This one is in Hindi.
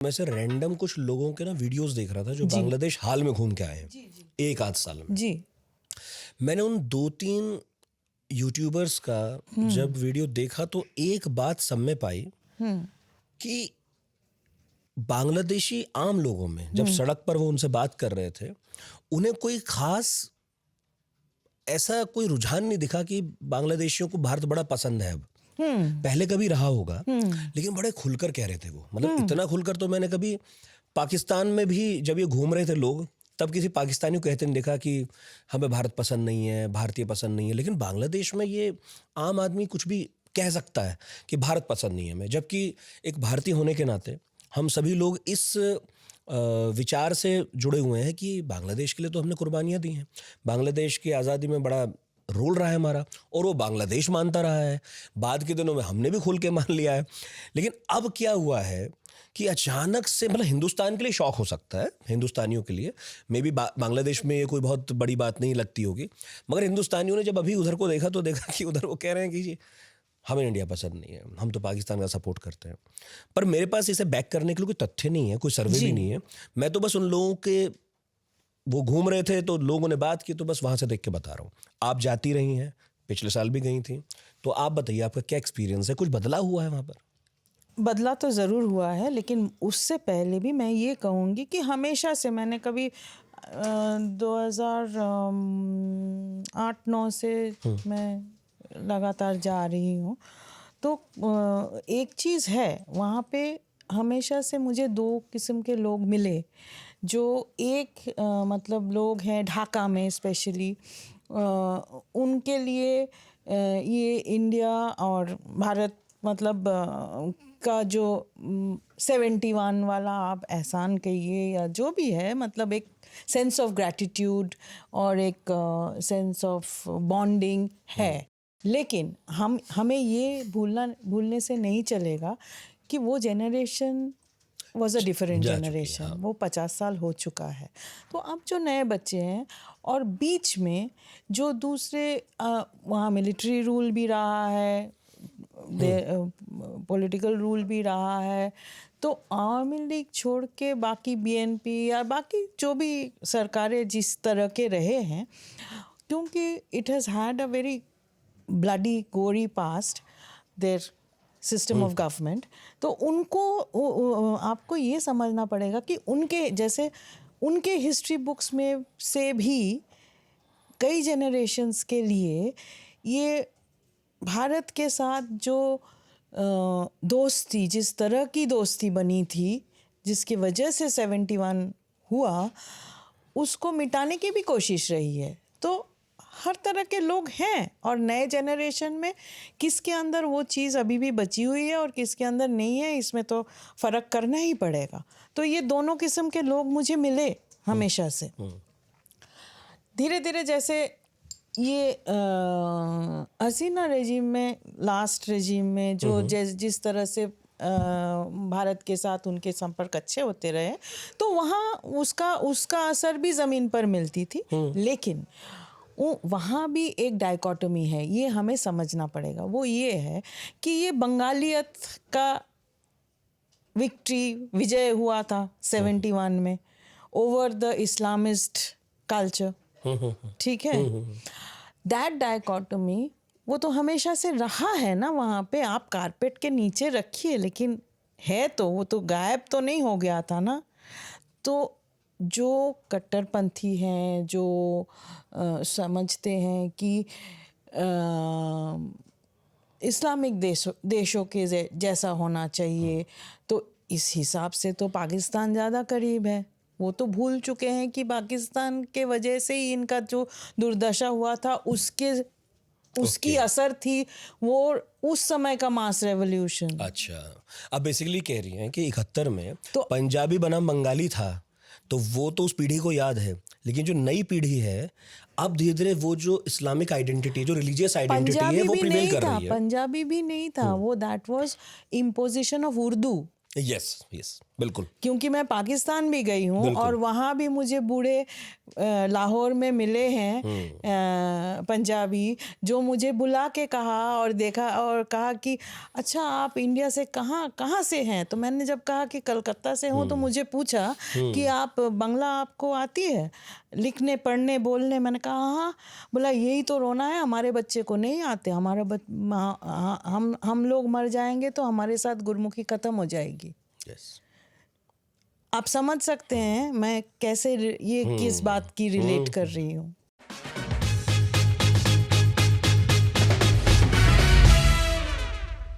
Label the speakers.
Speaker 1: मैं से रैंडम कुछ लोगों के ना वीडियोस देख रहा था जो
Speaker 2: जी।
Speaker 1: बांग्लादेश हाल में घूम के आए हैं,
Speaker 2: जी जी
Speaker 1: एक आध साल में।
Speaker 2: जी।
Speaker 1: मैंने उन 2-3 यूट्यूबर्स का जब वीडियो देखा तो एक बात सब में पाई कि बांग्लादेशी आम लोगों में जब सड़क पर वो उनसे बात कर रहे थे, उन्हें कोई खास ऐसा कोई रुझान नहीं दिखा कि बांग्लादेशियों को भारत बड़ा पसंद है अब। पहले कभी रहा होगा, लेकिन बड़े खुलकर कह रहे थे वो। मतलब इतना खुलकर तो मैंने कभी पाकिस्तान में भी जब ये घूम रहे थे लोग, तब किसी पाकिस्तानी को कहते नहीं देखा कि हमें भारत पसंद नहीं है, भारतीय पसंद नहीं है। लेकिन बांग्लादेश में ये आम आदमी कुछ भी कह सकता है कि भारत पसंद नहीं है हमें, जबकि एक भारतीय होने के नाते हम सभी लोग इस विचार से जुड़े हुए हैं कि बांग्लादेश के लिए तो हमने कुर्बानियां दी हैं, बांग्लादेश की आज़ादी में बड़ा रोल रहा है हमारा, और वो बांग्लादेश मानता रहा है। बाद के दिनों में हमने भी खुल के मान लिया है। लेकिन अब क्या हुआ है कि अचानक से, मतलब हिंदुस्तान के लिए शौक हो सकता है, हिंदुस्तानियों के लिए मे बी बांग्लादेश में ये कोई बहुत बड़ी बात नहीं लगती होगी, मगर हिंदुस्तानियों ने जब अभी उधर को देखा तो देखा कि उधर वो कह रहे हैं कि जी हमें इंडिया पसंद नहीं है, हम तो पाकिस्तान का सपोर्ट करते हैं। पर मेरे पास इसे बैक करने के लिए कोई तथ्य नहीं है, कोई सर्वे भी नहीं है। मैं तो बस उन लोगों के, वो घूम रहे थे तो लोगों ने बात की तो बस वहां से देख के बता रहा हूँ। आप जाती रही हैं, पिछले साल भी गई थी, तो आप बताइए आपका क्या एक्सपीरियंस है, कुछ बदला हुआ है वहां पर?
Speaker 2: बदला तो ज़रूर हुआ है, लेकिन उससे पहले भी मैं ये कहूँगी कि हमेशा से मैंने कभी 2008-9 से मैं लगातार जा रही हूँ। तो एक चीज़ है वहाँ पे, हमेशा से मुझे 2 किस्म के लोग मिले। जो एक मतलब लोग हैं ढाका में स्पेशली, उनके लिए ये इंडिया और भारत मतलब का जो 71 वाला आप एहसान कहिए या जो भी है, मतलब एक सेंस ऑफ ग्रैटिट्यूड और एक सेंस ऑफ बॉन्डिंग है। लेकिन हमें ये भूलने से नहीं चलेगा कि वो generation was a different generation. वो 50 साल हो चुका है। तो अब जो नए बच्चे हैं, और बीच में जो दूसरे वहाँ मिलिट्री रूल भी रहा है, पॉलिटिकल रूल भी रहा है, तो आवामी लीग छोड़ के बाकी बीएनपी या बाकी जो भी सरकारें जिस तरह के रहे हैं, क्योंकि it has had a very bloody gory past their system of government. तो उनको आपको ये समझना पड़ेगा कि उनके जैसे उनके हिस्ट्री बुक्स में से भी कई जनरेशन्स के लिए ये भारत के साथ जो दोस्ती, जिस तरह की दोस्ती बनी थी, जिसकी वजह से 71 हुआ, उसको मिटाने की भी कोशिश रही है। तो हर तरह के लोग हैं, और नए जनरेशन में किसके अंदर वो चीज़ अभी भी बची हुई है और किसके अंदर नहीं है, इसमें तो फ़र्क करना ही पड़ेगा। तो ये दोनों किस्म के लोग मुझे मिले हमेशा से। धीरे धीरे जैसे ये हसीना रेजिम में, लास्ट रेजिम में जो जिस तरह से भारत के साथ उनके संपर्क अच्छे होते रहे, तो वहाँ उसका असर भी ज़मीन पर मिलती थी। लेकिन वहाँ भी एक डायकोटोमी है, ये हमें समझना पड़ेगा। वो ये है कि ये बंगालियत का विजय हुआ था 71 में ओवर द इस्लामिस्ट कल्चर, ठीक है। दैट डायकोटोमी वो तो हमेशा से रहा है ना, वहाँ पे आप कारपेट के नीचे रखिए, लेकिन है तो वो तो गायब तो नहीं हो गया था ना। तो जो कट्टरपंथी हैं, जो समझते हैं कि इस्लामिक देशों के जैसा होना चाहिए, तो इस हिसाब से तो पाकिस्तान ज़्यादा करीब है। वो तो भूल चुके हैं कि पाकिस्तान के वजह से ही इनका जो दुर्दशा हुआ था उसकी असर थी वो उस समय का मास रेवोल्यूशन।
Speaker 1: अच्छा, अब बेसिकली कह रही हैं कि 71 में तो पंजाबी बनाम बंगाली था, तो वो तो उस पीढ़ी को याद है। लेकिन जो नई पीढ़ी है, अब धीरे धीरे वो जो इस्लामिक आइडेंटिटी, जो रिलीजियस आइडेंटिटी है, वो प्रिवेल कर रही है।
Speaker 2: पंजाबी भी नहीं था वो, that was imposition of Urdu.
Speaker 1: Yes yes, बिल्कुल।
Speaker 2: क्योंकि मैं पाकिस्तान भी गई हूँ और वहाँ भी मुझे बूढ़े लाहौर में मिले हैं पंजाबी, जो मुझे बुला के कहा और देखा और कहा कि अच्छा आप इंडिया से कहाँ से हैं। तो मैंने जब कहा कि कलकत्ता से हूँ तो मुझे पूछा कि आप बांग्ला आपको आती है लिखने पढ़ने बोलने। मैंने कहा हाँ। बोला यही तो रोना है, हमारे बच्चे को नहीं आते, हम लोग मर जाएंगे तो हमारे साथ गुरमुखी खत्म हो जाएगी। आप समझ सकते हैं मैं कैसे ये किस बात की रिलेट कर रही हूँ।